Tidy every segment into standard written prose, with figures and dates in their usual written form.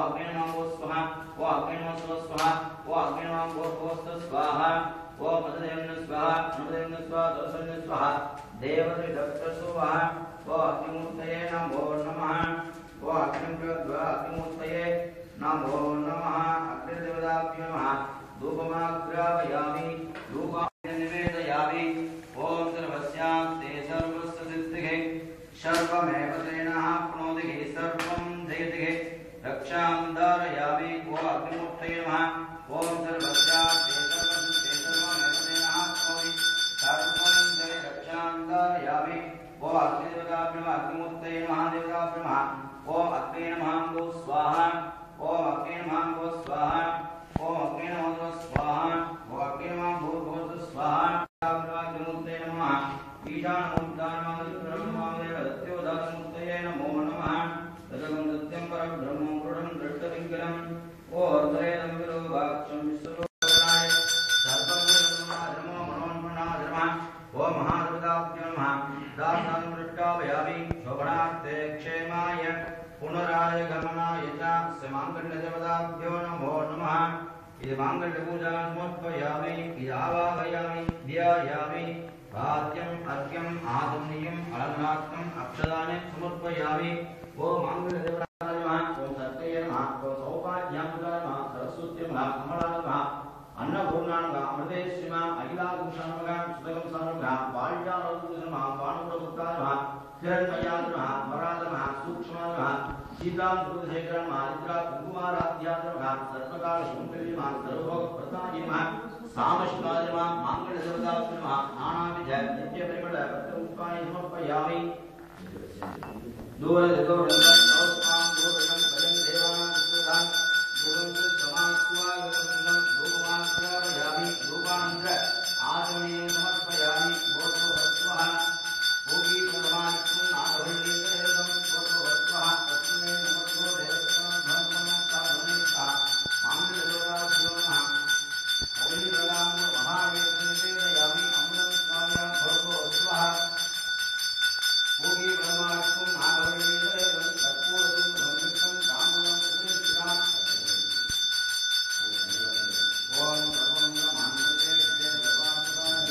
अग्नि नमो स्वाहा ओम अग्नि नमो स्वाहा ओम अग्नि नमो स्वाहा ओम मददेवन स्वाहा मददेवन स्वाहा दर्शन स्वाहा देवते दत्त स्वाहा ओम अग्निमूर्तये नमो नमः ओम अग्निमूर्तये नमो नमः अग्निदेवताभ्यो नमः धूपमाग्रापयामि धूपानि निवेदयामि ओम सर्वस्यास्ते सर्वस्य सिद्धिः सर्वमेव तेनः प्रणोतिः सर्वं जयतिः रक्षां धारयामि ओम अग्निमूर्तये नमः ओम सर्वस्यास्ते सर्वसिद्धे सर्वमेव तेनः प्रणोतिः सर्वं जय रक्षां धारयामि ओम अग्निदेवताभ्यो नमः अग्निमूर्तये नमः देवताभ्यो नमः ओम अग्ने नमः स्वाहा ओम अग्ने नमः स्वाहा ओम अग्ने नमः स्वाहा ओम अग्ने नमः भूर्भुवः स्वाहा अग्निमूर्तये नमः ईशानमुद्दानमूर्तये नमो नमः तदगं सत्यं परब्रह्मं पुरुषं दृष्टविग्रहम् ओर्ध्वरेदं विरूपाक्षं विश्वरूपाय सर्वं मनोन्मनाधर्मः ओम महादेवताभ्यो नमः दासां दृष्टावयामि शोभनार्थे क्षेमाय पुनराय गमनाय च समाङ्गल्यदेवताभ्यो नमो नमः इति माङ्गल्यपूजां समर्पयामि इति आवाहयामि ध्यायामि भात्यम् अर्घ्यम् आदरणीयम् अलङ्कारार्थम् अक्षतानि समर्पयामि ओम माङ्गल्यदेवताय नमः ओम सत्ये नमः ओम सौभाग्याय नमः सरस्वत्यै नमः कमलाय नमः अन्नपूर्णाय नमः अमृतेश्वरी नमः अखिलाभूषणाय नमः सुदगं साराय नमः पाल्याय नमः वाणुपुत्राय नमः हिरण्मयाय नमः वराय नमः सूक्ष्माय नमः सीतां दुर्गशेखराय नमः निद्रा कुमाराध्याय नमः सर्वकाल सुन्दरी नमः सर्वभोगप्रदाय नमः सामश्वाय नमः माङ्गल्यदेवताभ्यो नमः नानाविध नित्यपरिमल पत्रपुष्पाणि समर्पयामि दूरदूरं नौकां दूरं भजन् देवानां विश्वदां दूरं समात्वागतं रूपमात्रयामि रूपान्तर आत्मनीयं समर्पयामि बोधो हस्वः भोगी परमात्मं नाभरणीयं बोधो हस्वः तस्मै नमो देवतां धर्ममस्तावनिष्ठा माङ्गल्यदेवताभ्यो नमः हरिप्रदां महावेदनिवेदयामि अमृतं स्वाम्यं बोधो हस्वः भोगी परमात्मं नाभरणीयं कर्पूरं ब्रह्मं कामं सुनिष्ठां ओम सर्वं ब्रह्माण्डे देववासुराय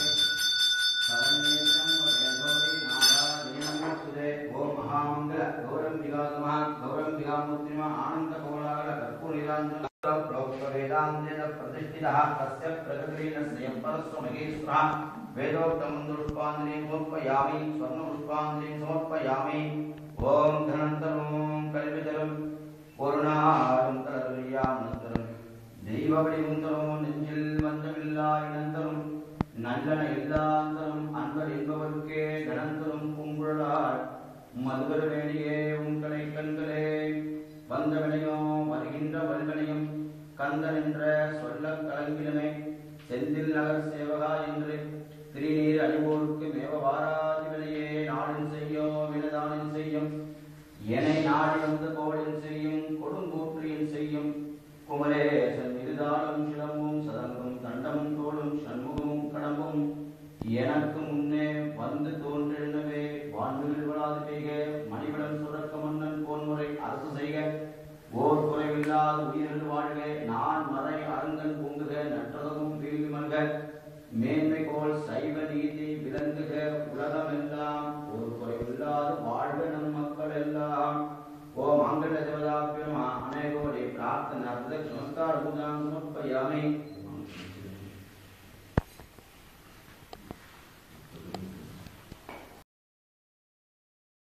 शरण्येशं वैभवी नारायणमस्तुते ओम महामंगल गौरं विगातमः गौरं विगामूर्तिमः आनन्दकोलाहल कर्पूरनीलाञ्जन प्रोक्तवेदान्तेन प्रतिष्ठितः तस्य प्रकृतेन स्वयं परस्वमहेश्वरः वेदोक्तं पुष्पाञ्जलिं समर्पयामि स्वर्णपुष्पाञ्जलिं समर्पयामि ओम धनन्तरं कल्पितरं पूर्णानन्तरं தெய்வவடிவந்தரும் நெஞ்சில் வந்தமில்லா இனந்தரும் நல்லன இல்லாந்தரும் அன்பர் என்பவர்க்கே கணந்தரும் பூங்குழலார் மதுவர் வேணியே உங்களை கண்களே வந்தவினையோ வருகின்ற வல்வனையும் கந்தன் என்ற சொல்ல கலங்கினமே செந்தில் நகர் சேவகா என்று திருநீர் அணிவோருக்கு மேவ வாராதிவினையே நாடின் செய்யும் வினதானின் செய்யும் என்னை நாடி வந்த கோளின் செய்யும் கொடுங்கூற்றியின் செய்யும் குமரேசன் இருதாலும் சிலம்பும் சதங்கும் தண்டமும் தோளும் சண்முகமும் கடம்பும் எனக்கு முன்னே வந்து தோன்றெழுந்தவே வான்மில் விழாது பெய்க மணிவிடம் சுரக்க மன்னன் போன்முறை அரசு செய்க ஓர் குறைவில்லாத உயிரில் வாழ்க நான் மறை அரங்கன் பொங்குக நற்றதமும் வீழ்வி மல்க மேன்மை கோல் சைவ நீதி விளங்குக உலகமெல்லாம் ஒரு குறைவில்லாத வாழ்க நம் மக்கள் எல்லாம் ओम मांगल्यदेवताभ्यो नमः अनेकोटि प्रार्थना प्रदक्षिण नमस्कार पूजां समर्पयामि।